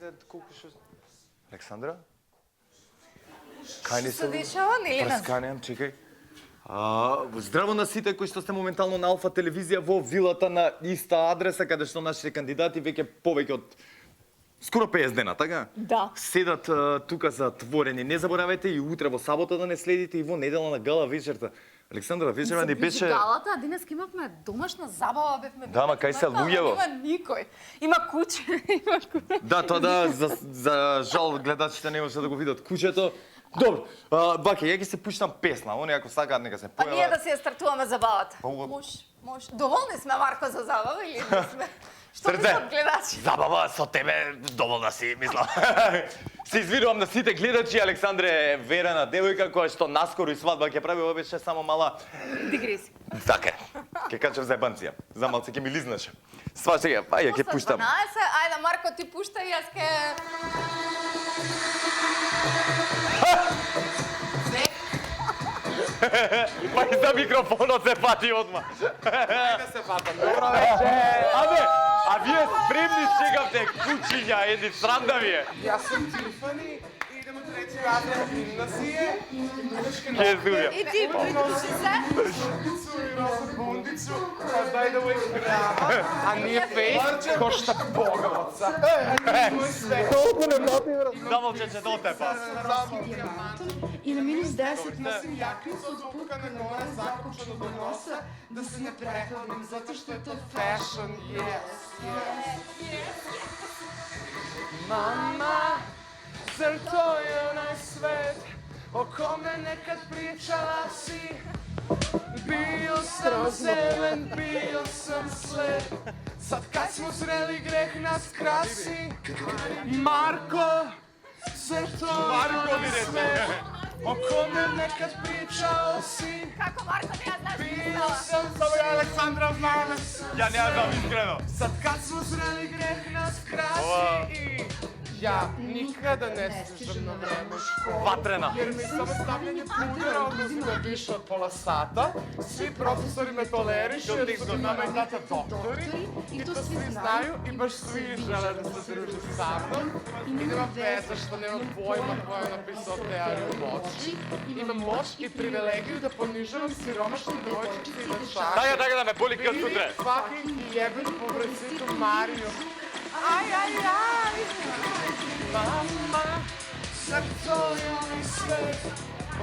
чекайте, колко ще... Александра? Кај не се дешава, нели нас? Пресканем, чекај. Здраво на сите кои што сте моментално на Алфа телевизија во вилата на иста адреса каде што нашите кандидати веќе повеќе од скоро 50 дена, така? Да. Седат тука затворени. Не заборавајте и утре во сабота да не следите и во недела на гала вечерта. Александра, вечерва ни беше... Галата, а денеска имавме домашна забава, бевме... Да, ма кај се луѓево? Нема никој. Има куче, има куче. Да, тоа да, за жал гледачите не може да го видат кучето. Добро, баке, ја ќе се пуштам песна, они ако сакаат нека се А појават. ние да се ја стартуваме забавата. Може. Доволни сме, Марко, за забава или не сме? Што Срце, мислат гледачи? забава со тебе, доволна си, мислам. Се извинувам на сите гледачи, Александре е верена девојка која што наскоро и свадба ќе прави, ова беше само мала... Дигреси. Така е, ќе качам за ебанција, за малце ќе ми лизнаше. Сваќа ја, па ја ќе пуштам. 12, ајде Марко ти пушта и јас ке... Па и за микрофонот се пати одма. Ајде се фатам, добро вечер. Абе, а вие спремни чекавте кучиња, едни срам да ви е. Јас сум Тифани и идем од трети разред на сие. Ке здувја. И ти придуши се? Бундицу и роса бундицу, дај да го играва. А ние фейс кошта боговаца. Мој све. Толку не напира. Замолчече до тепа. И на минус 10 Носим јакница од опукана гора, закручена до носа, да се не прехладим, затоа што е тоа фешн, yes. Мама, зар тој е онај свет, о коме некад причала си? Био сам зелен, био сам слеп, сад кај смо зрели грех нас краси. Марко, зар тој е онај свет, o kome nekad pričao si. Како Марко не ја знаеш Bio sam, samo ja Aleksandra znam. Ја не ја знам искрено. Sad kad smo zreli greh nas krasi i ja nikada ne stižem na vreme u školu. Vatrena. Jer mi samo stavljanje pudera oduzme više od pola sata. Svi profesori me tolerišu jer su nama i tata doktori. I to svi znaju i baš svi žele da se druže sa mnom. I nema veze što nemam pojma ko je napisao teoriju moći. Imam moć i privilegiju da ponižavam siromašne devojčice i dečake. Така, така да ме боли кај сутре. Fucking jebem po brecitu Mariju. Aj, aj, aj. Mama, zar to je onaj svet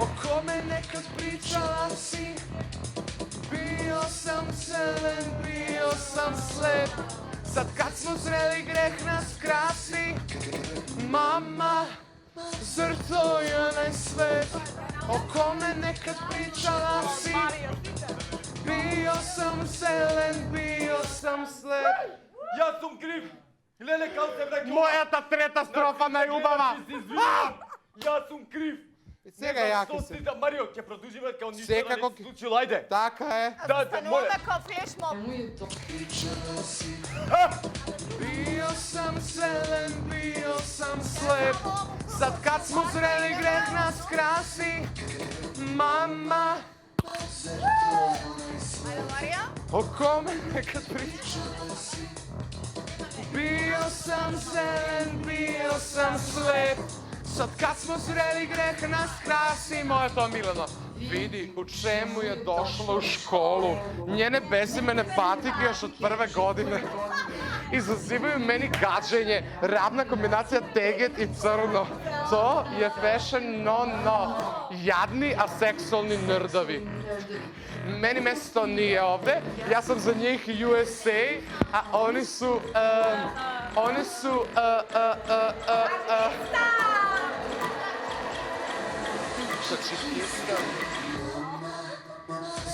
o kome nekad pričala si? Bio sam zelen, bio sam slep, sad kad smo zreli greh nas krasi. Mama, zar to je onaj svet o kome nekad pričala si? Bio sam zelen, bio sam slep. Јас сум крив. Леле, као се враќа. Мојата трета строфа најубава. Јас сум крив. Сега јаки се. Марио, ќе продолжиме као ништо Секако не се случило, ајде. Така е. Да, Стануваме као флешмоб. Bio sam zelen, bio sam slep, sad kad smo zreli greh nas krasi. Mama, Ајде Марија. o kome nekad pričala si? Bio sam zelen, bio sam slep, sad kad smo zreli greh nas krasi. Moje to Milano. Vidi u čemu je došla u školu. Njene bezimene patike još od prve godine izazivaju meni gađenje. Radna kombinacija teget i crno. To je fashion no. Jadni, a seksualni nrdovi. Meni mesto nije ovde, ja sam za njih USA, a oni su...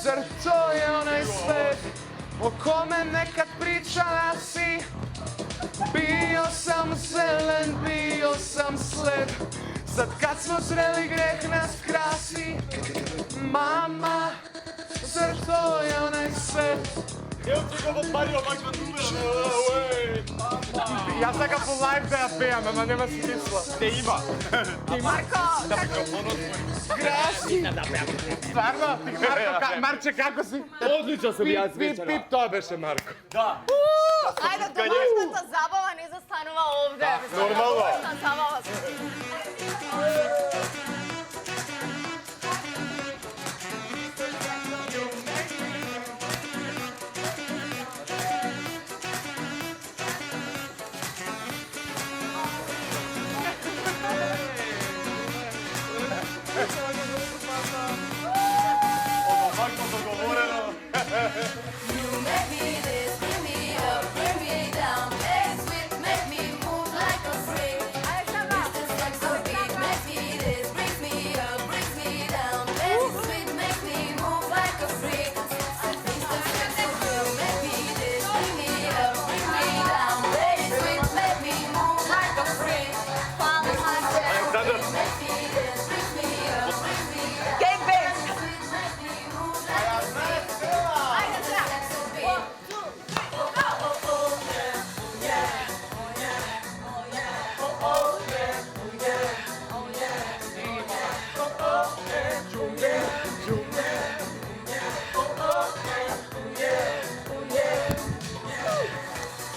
Zar to je onaj svet o kome nekad pričala si? Bio sam zelen, bio sam slep, sad kad smo zreli greh nas krasi. Mama, zar to je onaj svet? Evo ti ga od Mario makva numera. Ja saka po live da ja pijam, ama nema smisla. Не има. Марко, како... Микрофонот. Краси! Stvarno? Marko, Marče, kako si? Одлично сум јас Pip, вечера. pip, to беше Marko. Да. Ajde, домашната забава не застанува овде. нормално е. Домашна забава. You make me this, bring me up, bring me down. Hey, sweet, make me move like a freak. Mr. Sex Appeal, make me this, bring me up, bring me down. Hey, sweet, make me move like a freak. Mr. Sex Appeal, make me this, bring me up, bring me down. Hey, sweet, make me move like a freak. Mr. Sex Appeal, make me this, bring me up, bring me down. Gang bang. Sweet, make me move like a freak. Ajde, Sex Appeal.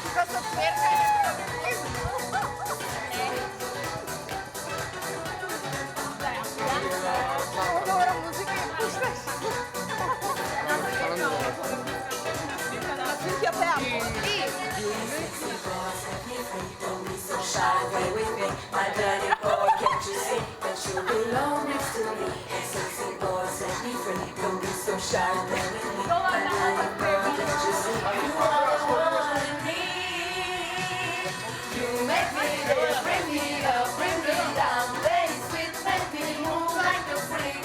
Тука се цверка. Много добра музика ја пушташ. На Цинтија пеам. Don't be so shy, play with me, my dirty boy. Can't you see that you belong next to me? Sexy boy, set me free. Don't be so shy, play with me, my dirty boy. Can't you see you are the one in me? You make me this, bring me up, bring me down. Play sweet, make me move like a freak.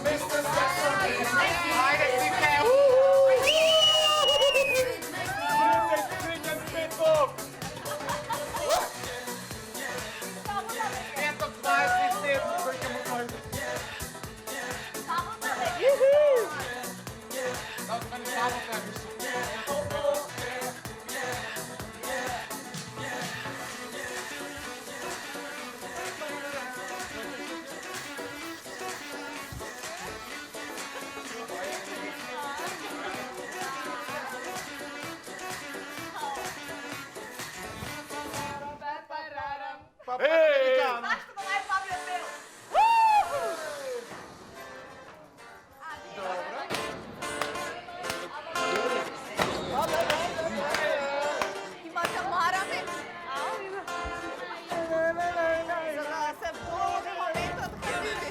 Mr. Sexy, make me Ajde, this, Cimke, bring me up, bring me Ето, това е системно, който му дойде. Да, това не само да виж. Зашто го најслабиот пеел? Имате марами? За да се вдолови моментот кај види.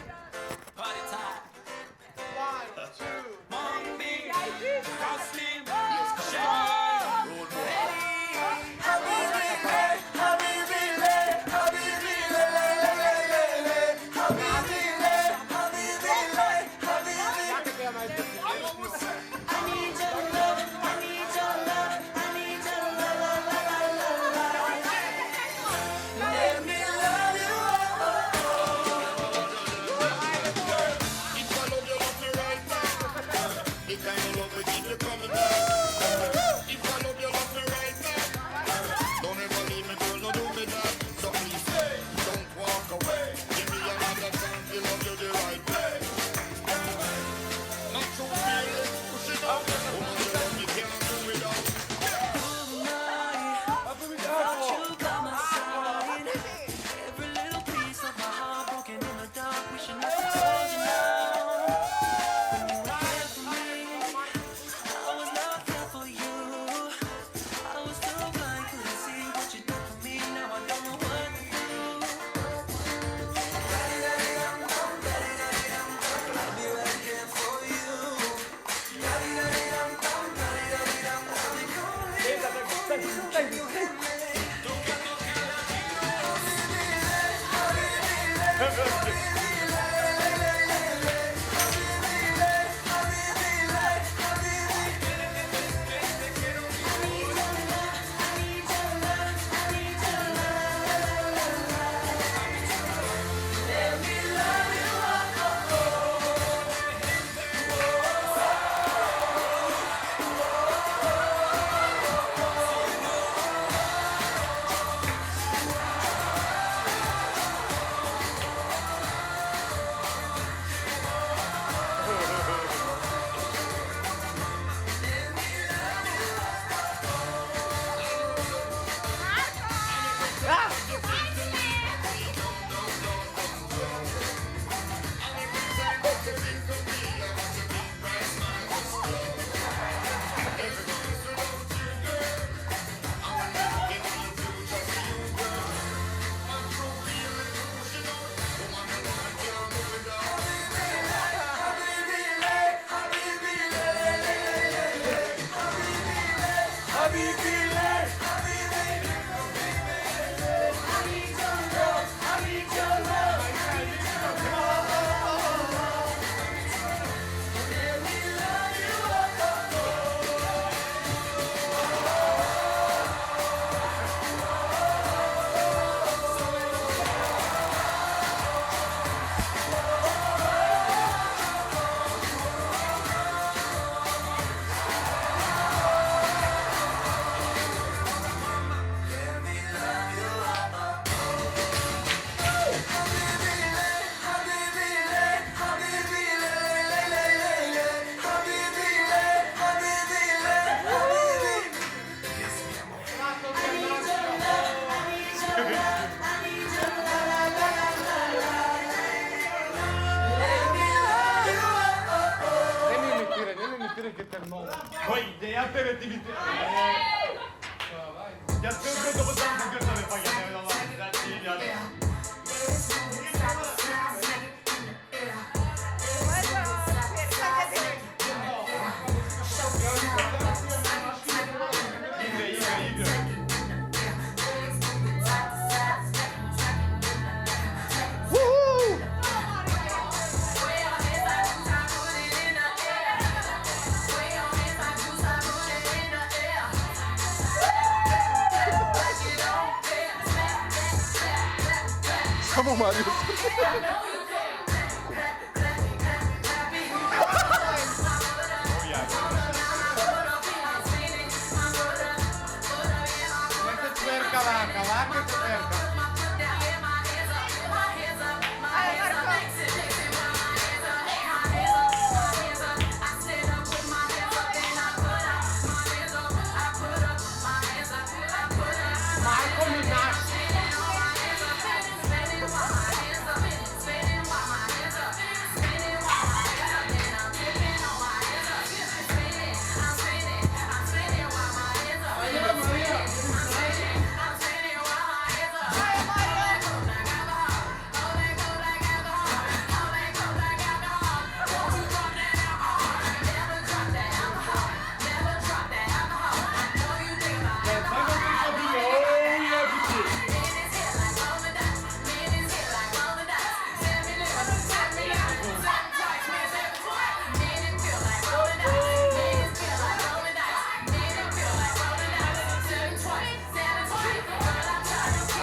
тебе ти вите. Јас се опитам да се гртаме, па ја не дала за 1000. Само Мариус. Нека цверка лака, лака цверка. Марко Минаш.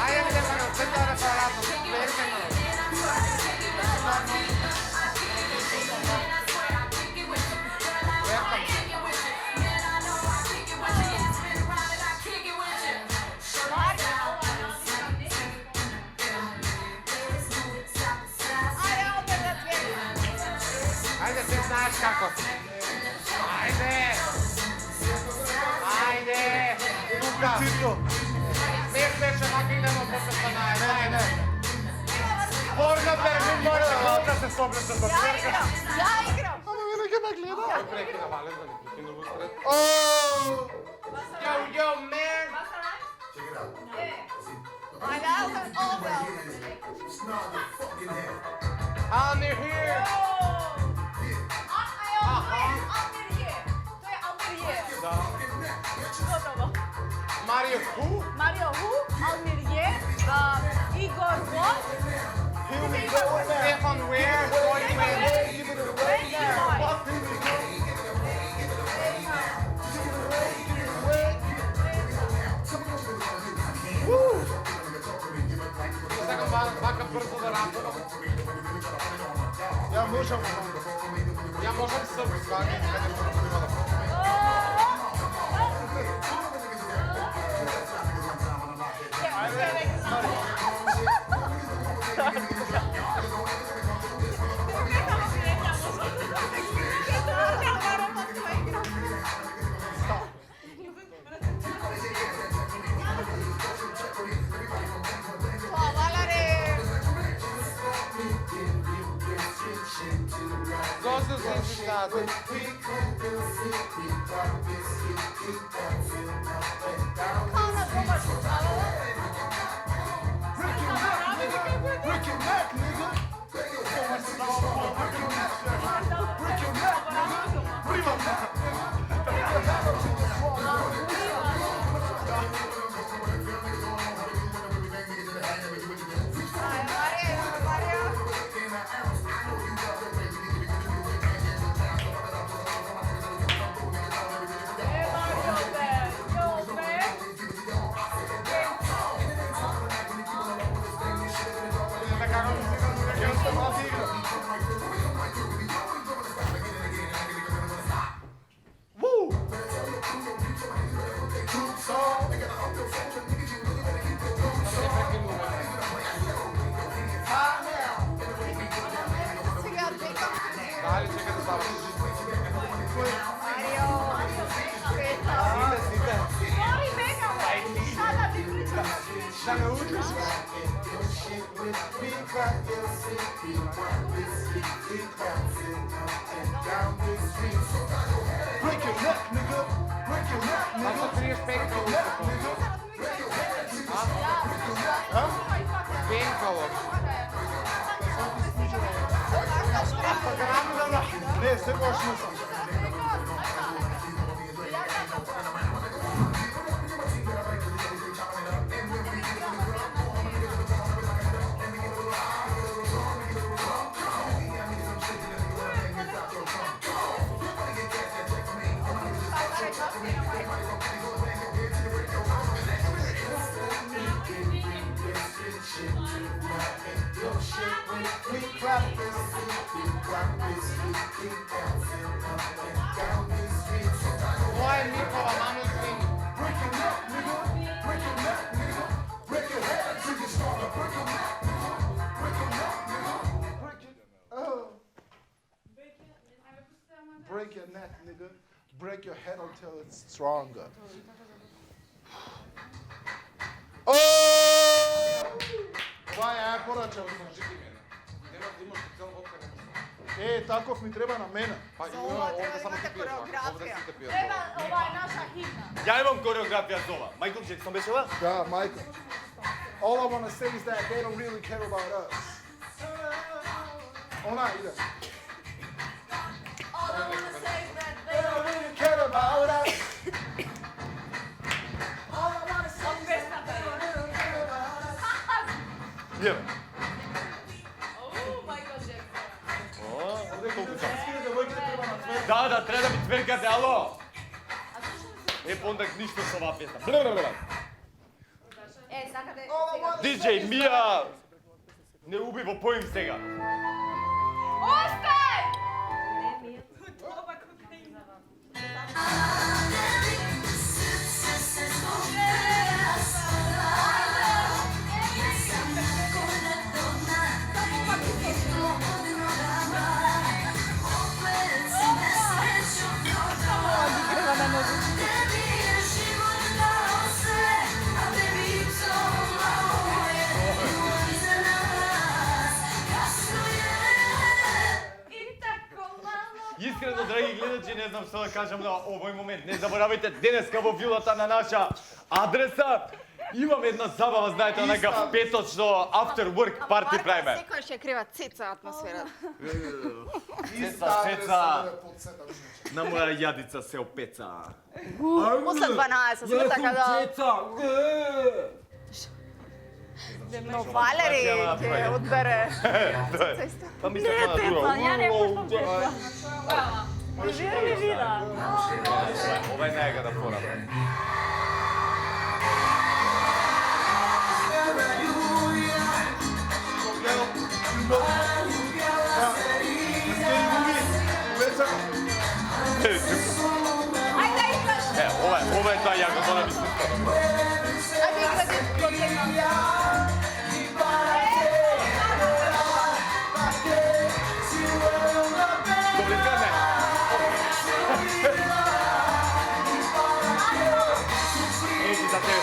Ajde mi da nam sve to referatno, cverka malo. Ajde, ti znaš kako. Ajde! Ajde! Luka! Smiješ ovako idemo posle panaje. Ne. Borga Berlin mora da se sobrata do cverka. Ja igram! Ама мене ќе ме гледа. Prekida vale da ne prekinu usred. О! Yo, man! Olha, olha. I'm here! Mario who? Mario Hu, Almerier, Igor Wolf, Stefan where? Going when? Така вака брзо да рапувам. Ја можам. Ја можам српски, а не каде што има да пробам. Gosto do significado. Break your neck, nigga. Break your neck, nigga. Break your neck. Dali, čekaj da završi. Da me učiš? Break your neck, nigga. Ako 35 коло. Пенкало. Не, секогаш не сум. Ова е Никола Мамонтин. Break your neck, nigga. Break your head until it's stronger. Oh! Това е порача. Таков ми треба на мене. Па За има ова овде треба само имате ти пиеш, кореографија. овде сите пиеш. Ова е наша химна. Ја имам кореографија за ова. Майкл Джексон беше ова? Да, Michael. All I want to say is that they don't really care about us. Она иде. All I wanna say is that They don't really care about us. Ја. Да, треба да ми цверкате, ало. Понда ништо со оваа песна. Е, сакате Диджеј Мија, не уби во поим сега. Остай! Искрено, драги гледачи, не знам што да кажам на овој момент. Не заборавајте, денеска во вилата на наша адреса имам една забава, знаете, онака петочно after work парти правиме. Секојаш ја крива цеца атмосферата. Цеца, на моја јадица се опеца. После 12 сме така да... Но Валери ќе одбере. Па ми се на друга. Ја не пуштам песна. Вижи ми вида. Ова е најгада фора. Ајде играш! Ова е таа јака, мора ми се. Ајде играш противно. Добрикане. Ети за тебе.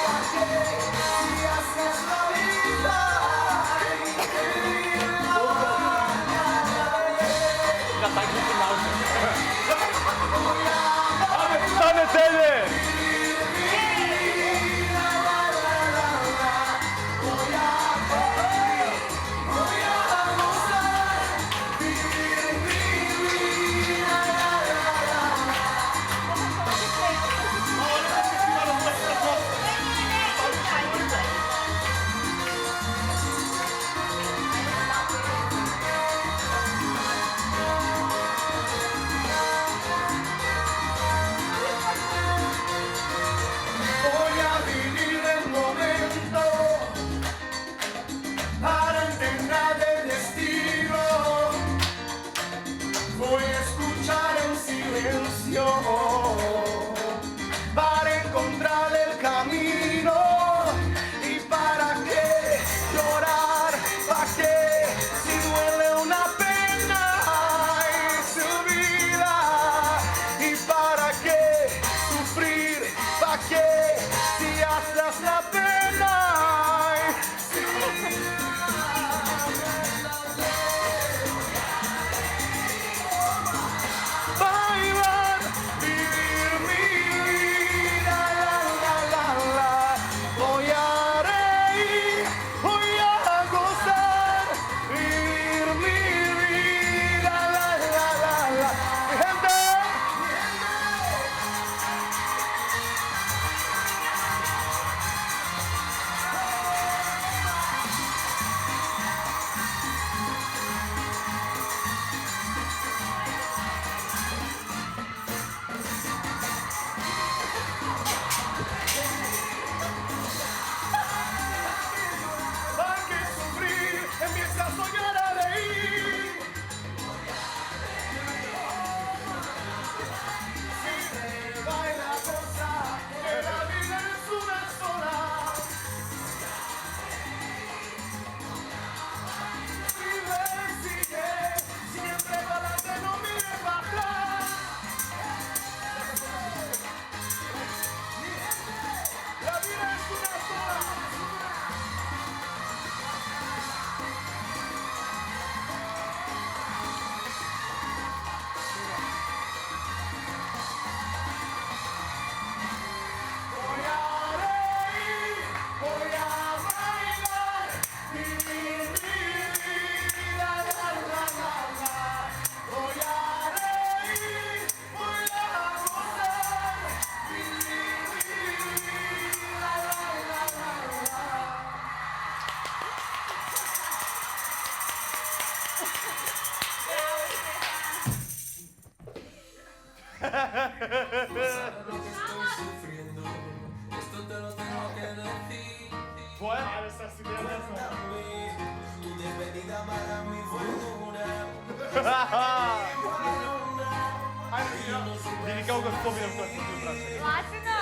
Tvoje? Vidi kako ga spominam kad sam ti vraćao. Latina.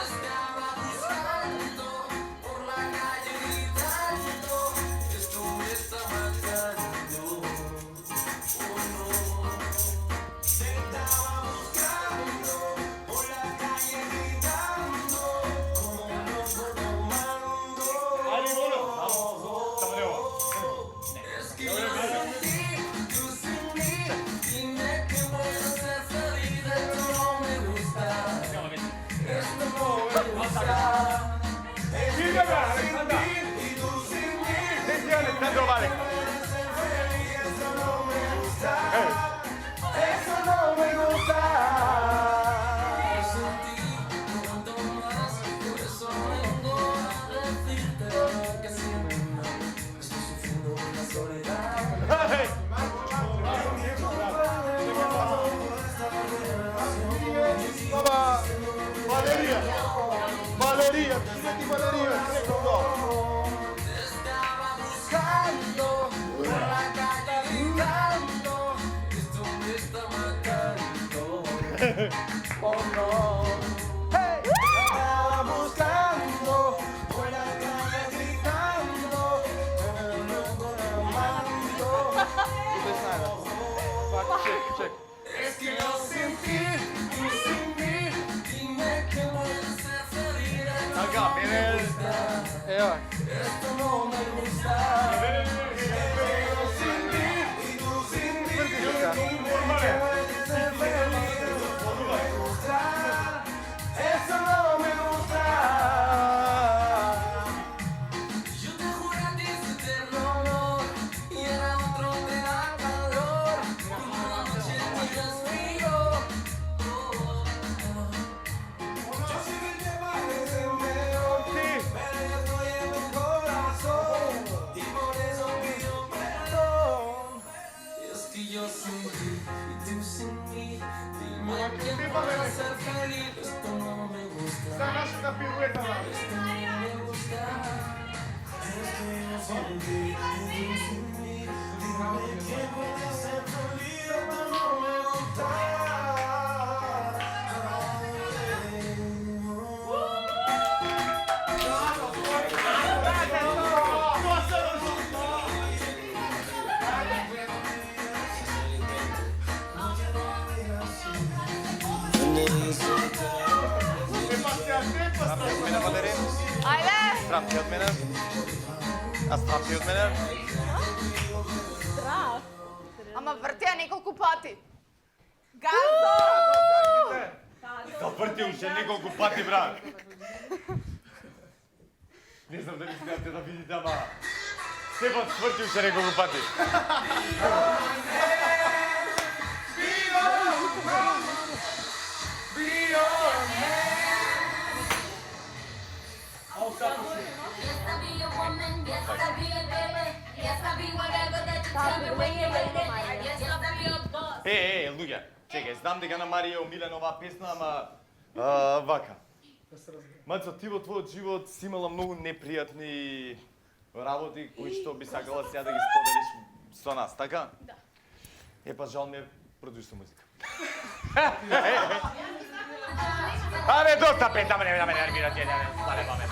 Ali ono, samo ne ovo. Sígueme, Alexandra. Decía Alexandro Vale. Eso no me gusta. Valeria! Valeria! Senti Valeria! Estaba buscando por la calle gritando, esto me está matando. Oh no. Hey. Estaba buscando por la calle gritando, es que yo sin ti, tú sin mí, dime qué voy a hacer feliz. Kanka beni... Evo. Esto no me gusta. Yo sin ti y tú sin mí, dime qué voy a hacer feliz. Esto no me gusta. Eso no me gusta. Yo te juro a ti es eterno amor y era otro te da calor. Como la noche miras frío. Yo sé que te parece mejor, pero yo estoy en tu corazón y por eso pido perdón. Es que yo sin ti y tú sin mí, dime a quién voy a hacer feliz. Esto no me gusta. Esto no me gusta. Es que yo sin ti y tú sin mí, dime a quién voy a hacer feliz. Esto no me gusta. Ajde. Strap ti od mene. A strap ti od mene. Ама въртя няколко пъти. Газо! Завъртил ще няколко пъти, брат. Не знам дали смятате да видите, ама... Стефан свъртил ще няколко пъти. Yes, I'll be your woman. Yes, I'll be your baby. Yes, I'll be whatever that you tell me when you're ready. Yes, I'll be your boss. Луѓе, чекай, знам дека на Марија омилена оваа песна, ама... вака. Мацо, ти во твојот живот си имала многу непријатни работи кои што би сакала сега да ги споделиш со нас, така? Да. Епа, жал ми е, продуж со музика. Абе, доста пет, да ме нервира, ти не стане памет.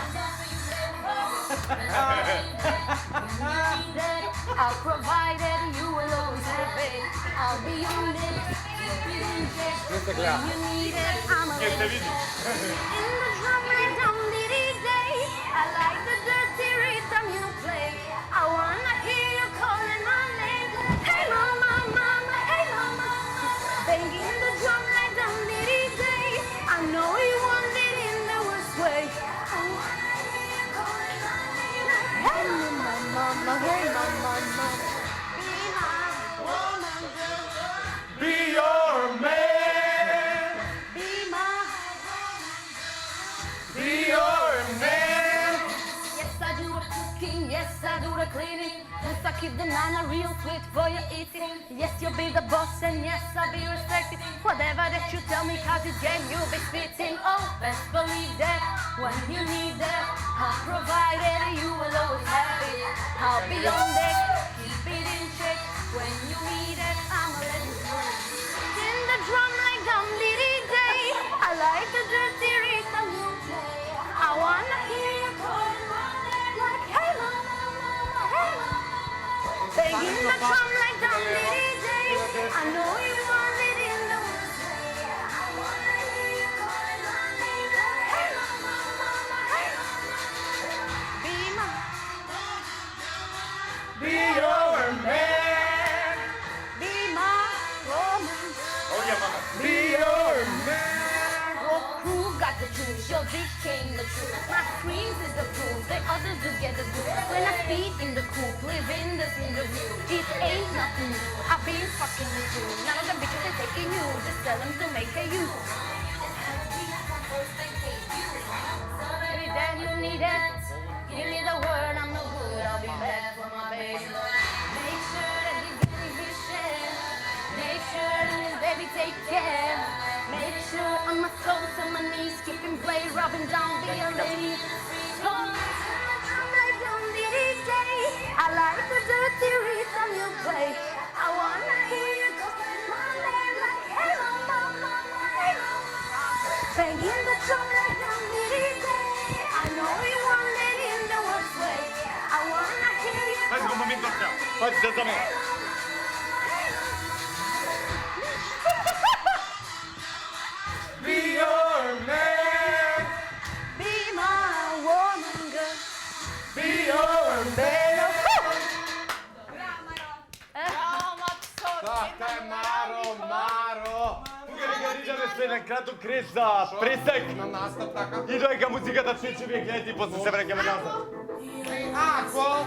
I'll provide it, you will always have it. I'll be your next. When you need it, I'm a Ке се види. in the drum and dum diddy day. I like the dirty rhythm you play. I wanna hear you calling my name. Hey mama, mama, hey mama, mama. Banging the drum like dum diddy day. I know you want it in the worst way. I wanna hear you calling my name. Hey mama, mama, hey mama, mama. Be my woman, girl. Be your man, Be my be your it. Yes, you'll be the boss and yes, I'll be respected. Whatever that you tell me, cause it's game you'll be spitting. Oh, best believe that when you need that, I'll provide it, you will always have it. I'll be on deck, keep it in check. When you need it, I'ma let you know. In the drum like Dum Diddy Day, I like the dirty rhythm you play. I wanna hear you calling my name like hey mama, mama, hey mama. Banging the drum like Dum Diddy Day, I know you want it in the worst way. I wanna hear you calling my name like hey mama, mama, hey mama. Be my, Be your man. be my woman. Oh yeah, mama. Be your man. What crew got the truth? Your dick came the truth. My screams is the proof. The others do get the proof. When I speak in the coop, live in this interview. It ain't nothing new. I've been fucking with you. None of the bitches are taking you. Just tell them to make a you. Every day you need it. Give me the word, I'm no good. I'll be back for my baby. Make sure that you get his share. Make sure that his baby take care. Make sure on my toes and my knees, skipping play, rubbing down, be a lady. Oh, I'm like Dum Diddy Day. I like the dirty rhythm you play. I wanna hear you call my name like hey mama, mama, hey mama. Banging the drum like Dum Diddy Day. I know you want it in the worst way. I wanna hear you Chodź go moment gościa. Chodź za zamę. Be your man. be my woman, girl. Be your man. Така е, Маро, Маро. Ideme sve na kratu kresa, presek. На нас така. I dojka muzika da svi će uvijek gledati, posle se vraćamo nazad. Ako